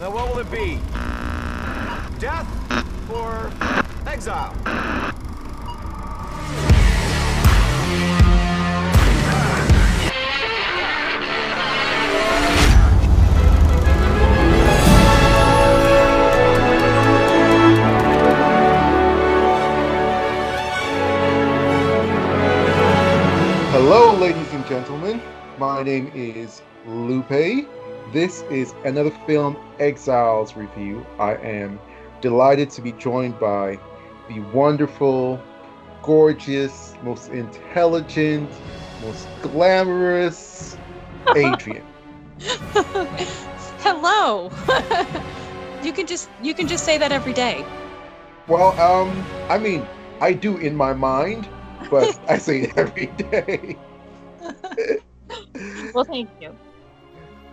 Now what will it be? Death or exile? Hello, ladies and gentlemen. My name is Lupe. This is another film Exiles review. I am delighted to be joined by the wonderful, gorgeous, most intelligent, most glamorous Adrienne. Hello. you can just say that every day. Well, I mean, I do in my mind, but I say it every day. Well, thank you.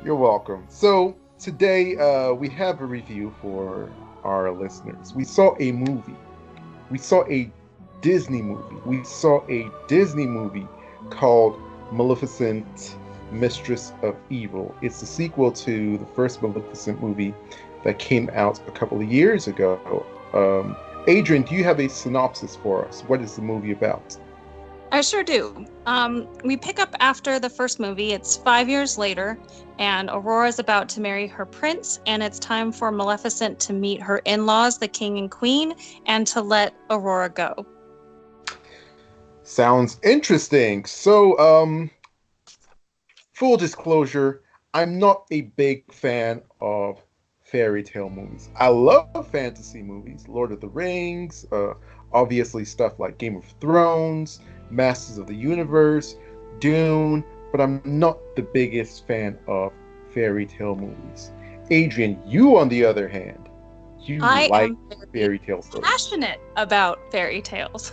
You're welcome. So today we have a review for our listeners. We saw a movie. We saw a Disney movie. We saw a Disney movie called Maleficent, Mistress of Evil. It's the sequel to the first Maleficent movie that came out a couple of years ago. Adrienne, do you have a synopsis for us? What is the movie about? I sure do. We pick up after the first movie. It's 5 years later, and Aurora's about to marry her prince, and it's time for Maleficent to meet her in-laws, the king and queen, and to let Aurora go. Sounds interesting. So, full disclosure, I'm not a big fan of fairy tale movies. I love fantasy movies, Lord of the Rings, obviously stuff like Game of Thrones, Masters of the Universe, Dune, but I'm not the biggest fan of fairy tale movies. Adrienne, you on the other hand, you I like am fairy tale stories. passionate about fairy tales.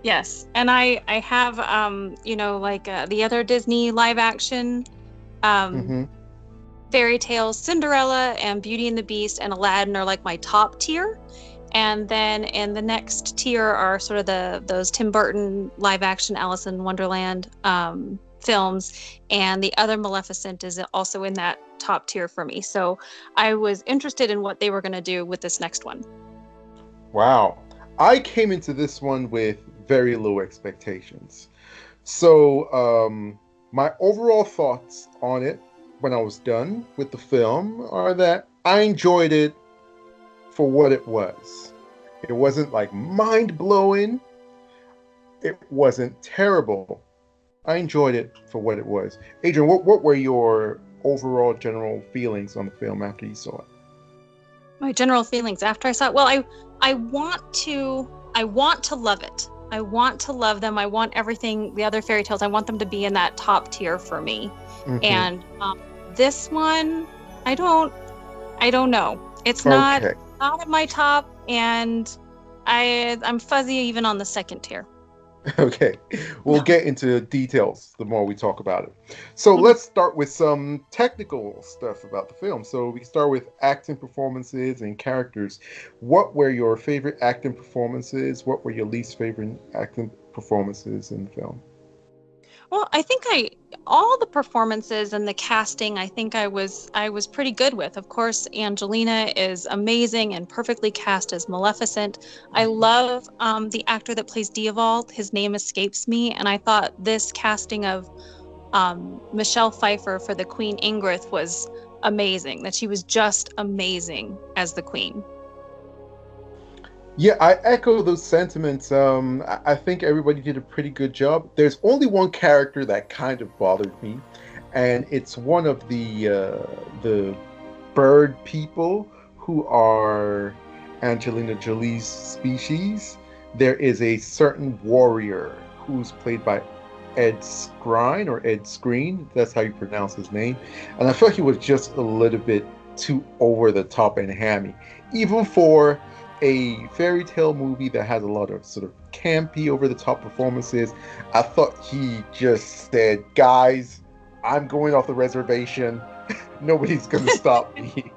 Yes, and I have the other Disney live action Mm-hmm. fairy tales, Cinderella and Beauty and the Beast and Aladdin are like my top tier. And then in the next tier are sort of those Tim Burton live action Alice in Wonderland films, and the other Maleficent is also in that top tier for me. So I was interested in what they were going to do with this next one. Wow. I came into this one with very low expectations. So, my overall thoughts on it when I was done with the film are that I enjoyed it for what it was. It wasn't like mind blowing, it wasn't terrible. I enjoyed it for what it was. Adrienne, what were your overall general feelings on the film after you saw it? My general feelings after I saw it, well, I want to love it. I want to love them. I want everything, the other fairy tales, I want them to be in that top tier for me. Mm-hmm. And this one, I don't know. It's Okay. not at my top, and I'm fuzzy even on the second tier. Okay, we'll get into details the more we talk about it. So let's start with some technical stuff about the film. So we start with acting performances and characters. What were your favorite acting performances? What were your least favorite acting performances in the film? Well, I think all the performances and the casting, I think I was pretty good with. Of course, Angelina is amazing and perfectly cast as Maleficent. I love the actor that plays Diavolt. His name escapes me, and I thought this casting of Michelle Pfeiffer for the Queen Ingrid was amazing. That she was just amazing as the Queen. Yeah, I echo those sentiments. I think everybody did a pretty good job. There's only one character that kind of bothered me, and it's one of the bird people who are Angelina Jolie's species. There is a certain warrior who's played by Ed Skrein or Ed Screen. That's how you pronounce his name. And I felt he was just a little bit too over the top and hammy, even for a fairy tale movie that has a lot of sort of campy, over the top performances. I thought he just said, "Guys, I'm going off the reservation. Nobody's gonna stop me,"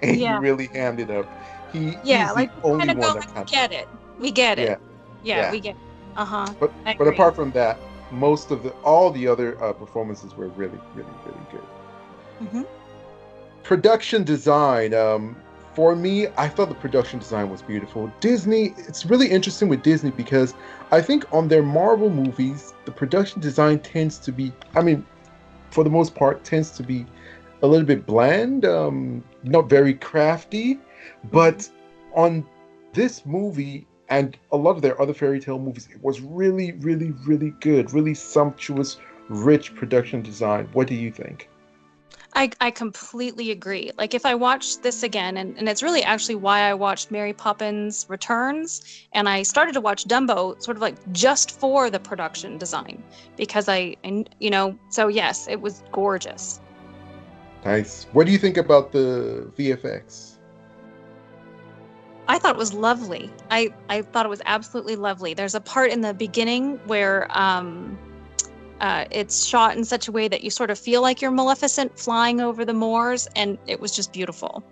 and he really hammed it up. He's the only one that kind of get it. We get it. Yeah. We get it. Uh-huh. But apart from that, most of all the other performances were really, really, really good. Mm-hmm. Production design. For me, I thought the production design was beautiful. Disney, it's really interesting with Disney because I think on their Marvel movies, the production design tends to be, I mean, for the most part, tends to be a little bit bland, not very crafty. Mhm. But on this movie and a lot of their other fairy tale movies, it was really, really, really good, really sumptuous, rich production design. What do you think? I completely agree. Like if I watch this again, and it's really actually why I watched Mary Poppins Returns, and I started to watch Dumbo sort of like just for the production design because so yes, it was gorgeous. Nice. What do you think about the VFX? I thought it was lovely. I thought it was absolutely lovely. There's a part in the beginning where it's shot in such a way that you sort of feel like you're Maleficent flying over the moors, and it was just beautiful.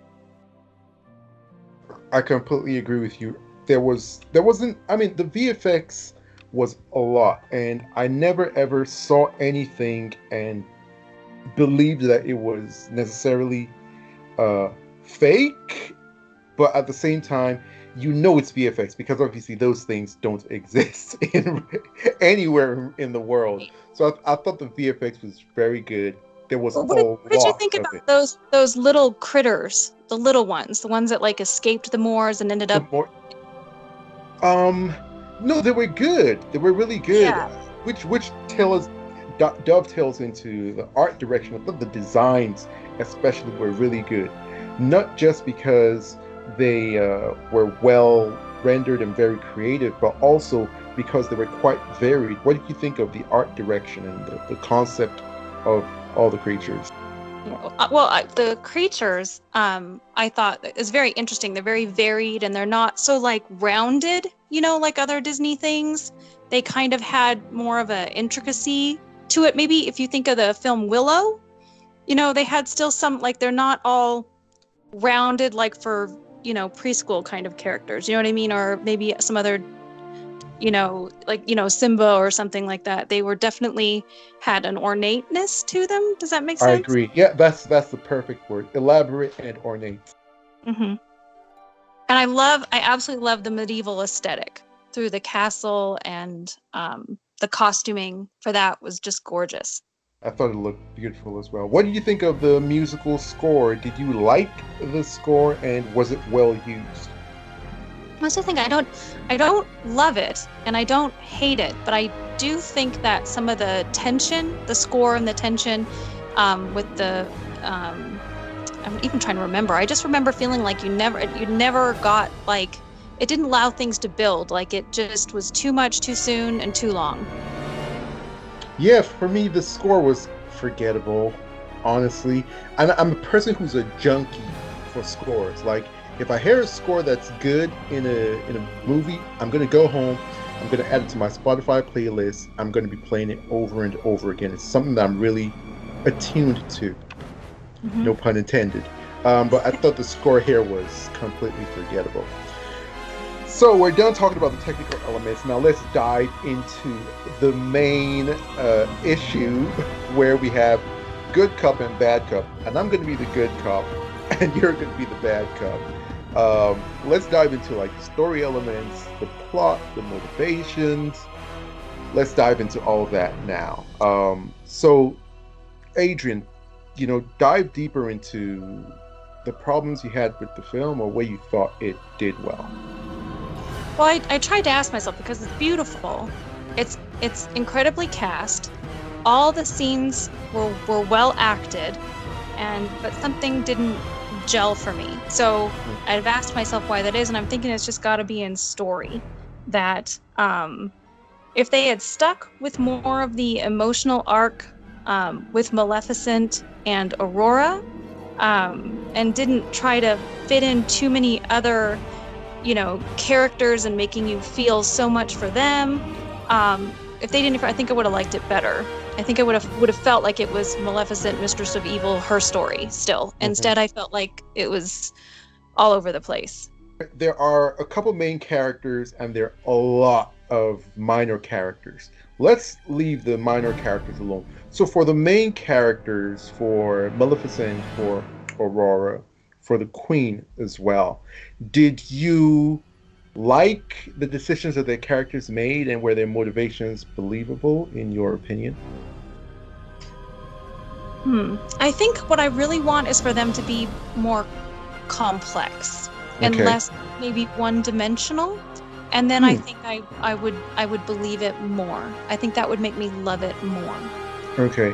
I completely agree with you. There wasn't, I mean, the VFX was a lot, and I never ever saw anything and believed that it was necessarily uh fake, but at the same time, you know it's VFX because obviously those things don't exist in anywhere in the world. So I thought the VFX was very good. There was Well, a what did you lot think of about it. those little critters, the little ones, the ones that like escaped the moors and ended The up? more Um, no, they were good. They were really good. Yeah. Which dovetails into the art direction. I thought the designs, especially, were really good. Not just because they were well rendered and very creative, but also because they were quite varied. What did you think of the art direction and the concept of all the creatures? Yeah. The creatures, I thought is very interesting. They're very varied and they're not so like rounded, like other Disney things. They kind of had more of a intricacy to it. Maybe if you think of the film Willow, they had still some like they're not all rounded like for, preschool kind of characters. You know what I mean? Or maybe some other like, Simba or something like that. They were definitely had an ornateness to them. Does that make I sense? agree. Yeah, that's the perfect word. Elaborate and ornate. Hmm. And I absolutely love the medieval aesthetic through the castle and the costuming for that was just gorgeous. I thought it looked beautiful as well. What did you think of the musical score? Did you like the score and was it well used? That's the thing. I don't love it and I don't hate it, but I do think that some of the tension, the score and the tension, with the I'm even trying to remember. I just remember feeling like you never got like it didn't allow things to build. Like it just was too much, too soon, and too long. Yeah, for me, the score was forgettable, honestly. I'm a person who's a junkie for scores. Like, if I hear a score that's good in a movie, I'm gonna go home. I'm gonna add it to my Spotify playlist. I'm gonna be playing it over and over again. It's something that I'm really attuned to. Hmm. No pun intended. But I thought the score here was completely forgettable. So we're done talking about the technical elements. Now let's dive into the main issue where we have good cop and bad cop. And I'm going to be the good cop, and you're going to be the bad cop. Let's dive into like the story elements, the plot, the motivations. Let's dive into all of that now. So Adrian, dive deeper into the problems you had with the film or where you thought it did well. Well, I tried to ask myself because it's beautiful. It's incredibly cast. All the scenes were well acted, but something didn't gel for me. So I've asked myself why that is, and I'm thinking it's just got to be in story. That if they had stuck with more of the emotional arc with Maleficent and Aurora, and didn't try to fit in too many other characters and making you feel so much for them. If they didn't, I think I would have liked it better. I think I would have felt like it was Maleficent, Mistress of Evil, her story still. Mhm. Instead, I felt like it was all over the place. There are a couple main characters and there are a lot of minor characters. Let's leave the minor characters alone. So for the main characters, for Maleficent, for Aurora for the Queen as well. Did you like the decisions that their characters made, and were their motivations believable in your opinion? I think what I really want is for them to be more complex and Okay. less maybe one-dimensional. And then I Hmm. think I would believe it more. I think that would make me love it more. Okay.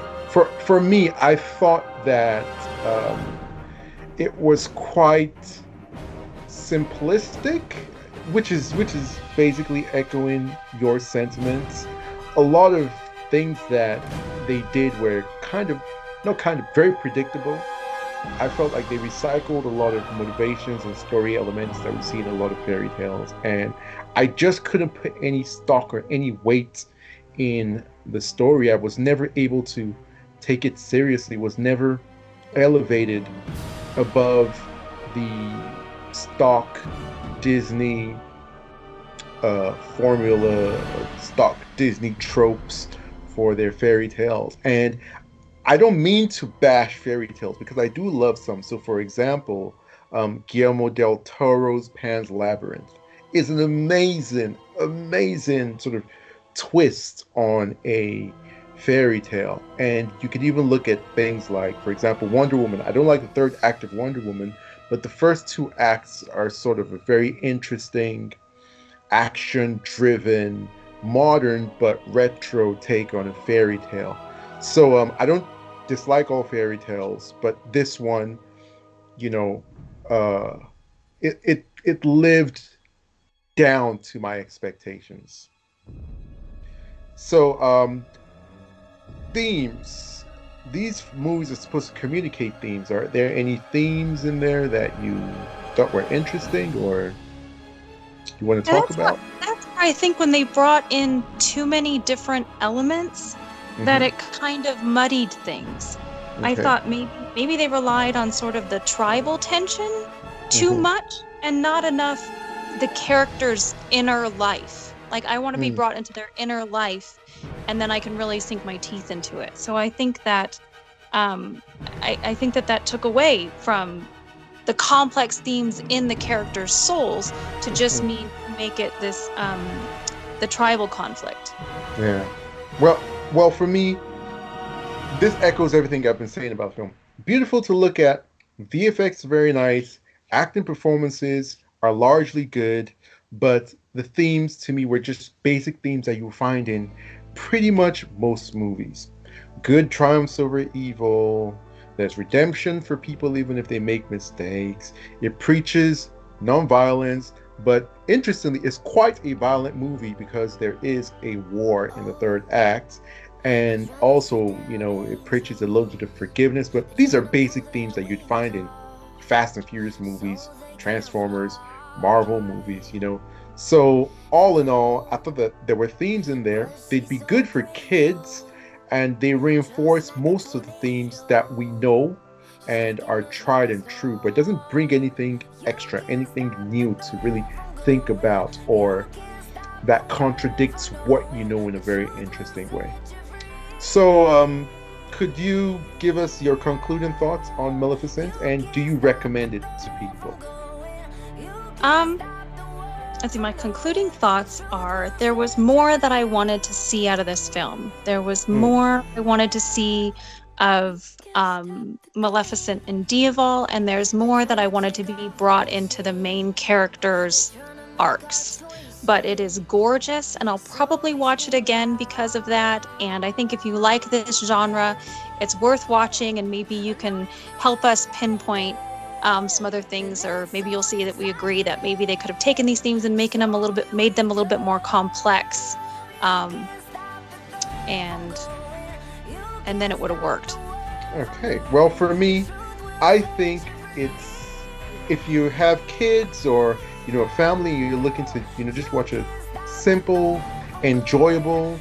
For me, I thought that um, it was quite simplistic, which is basically echoing your sentiments. A lot of things that they did were kind of, no, kind of very predictable. I felt like they recycled a lot of motivations and story elements that we see in a lot of fairy tales, and I just couldn't put any stock or any weight in the story. I was never able to take it seriously, was never elevated above the stock Disney formula, stock Disney tropes for their fairy tales. And I don't mean to bash fairy tales because I do love some. So, for example, Guillermo del Toro's Pan's Labyrinth is an amazing, amazing sort of twist on a fairy tale. And you could even look at things like, for example, Wonder Woman. I don't like the third act of Wonder Woman, but the first two acts are sort of a very interesting, action driven, modern but retro take on a fairy tale. So I don't dislike all fairy tales, but this one, you know, uh, it lived down to my expectations. So themes. These movies are supposed to communicate themes. Are there any themes in there that you thought were interesting or you want to And talk about? that's why I think when they brought in too many different elements, that Hmm. it kind of muddied things. I Okay. thought maybe they relied on sort of the tribal tension too Hmm. much and not enough the character's inner life. Like I want to be Hmm. brought into their inner life, and then I can really sink my teeth into it. So I think that um, I think that that took away from the complex themes in the characters' souls to just Hmm. mean make it this the tribal conflict. Yeah. Well, well, for me, this echoes everything I've been saying about film. Beautiful to look at, VFX very nice, acting performances are largely good, but the themes to me were just basic themes that you find in pretty much most movies. Good triumphs over evil. There's redemption for people even if they make mistakes. It preaches nonviolence, but interestingly, it's quite a violent movie because there is a war in the third act. And also, it preaches a little bit of forgiveness, but these are basic themes that you'd find in Fast and Furious movies, Transformers, Marvel movies. So, all in all, I thought that there were themes in there. They'd be good for kids, and they reinforce most of the themes that we know and are tried and true, but it doesn't bring anything extra, anything new to really think about or that contradicts what you know in a very interesting way. So, could you give us your concluding thoughts on Maleficent, and do you recommend it to people? Um, let's see, my concluding thoughts are there was more that I wanted to see out of this film. There was Hmm. more I wanted to see of Maleficent and Dieval, and there's more that I wanted to be brought into the main characters' arcs. But it is gorgeous, and I'll probably watch it again because of that. And I think if you like this genre, it's worth watching, and maybe you can help us pinpoint some other things, or maybe you'll see that we agree that maybe they could have taken these themes and made them a little bit more complex, um, and and then it would have worked. Okay. Well, for me, I think it's if you have kids or a family, you're looking to just watch a simple, enjoyable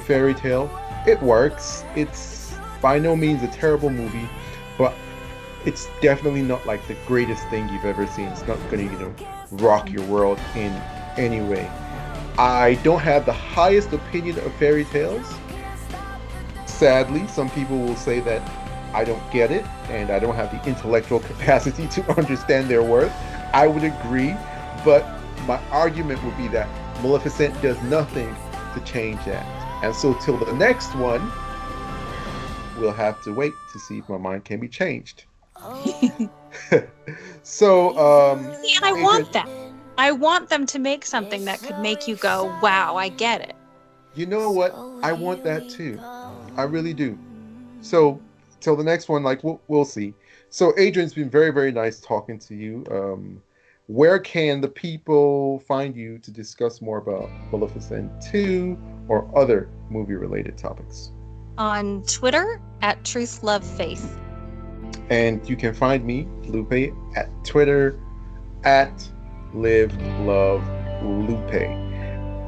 fairy tale. It works. It's by no means a terrible movie, but it's definitely not like the greatest thing you've ever seen. It's not going to rock your world in any way. I don't have the highest opinion of fairy tales. Sadly, some people will say that I don't get it, and I don't have the intellectual capacity to understand their worth, I would agree. But my argument would be that Maleficent does nothing to change that. And so till the next one, we'll have to wait to see if my mind can be changed. So, See, and I want that. I want them to make something that could make you go, wow, I get it. You know what? I want that too. I really do. So, till the next one, like we'll see. So, Adrian's been very, very nice talking to you. Where can the people find you to discuss more about Maleficent 2 or other movie-related topics? On Twitter at Truth Love Faith. And you can find me, Lupe, at Twitter at Live Love Lupe.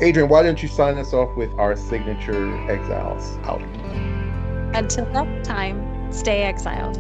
Adrienne, why don't you sign us off with our signature Exiles out? Until next time, stay exiled.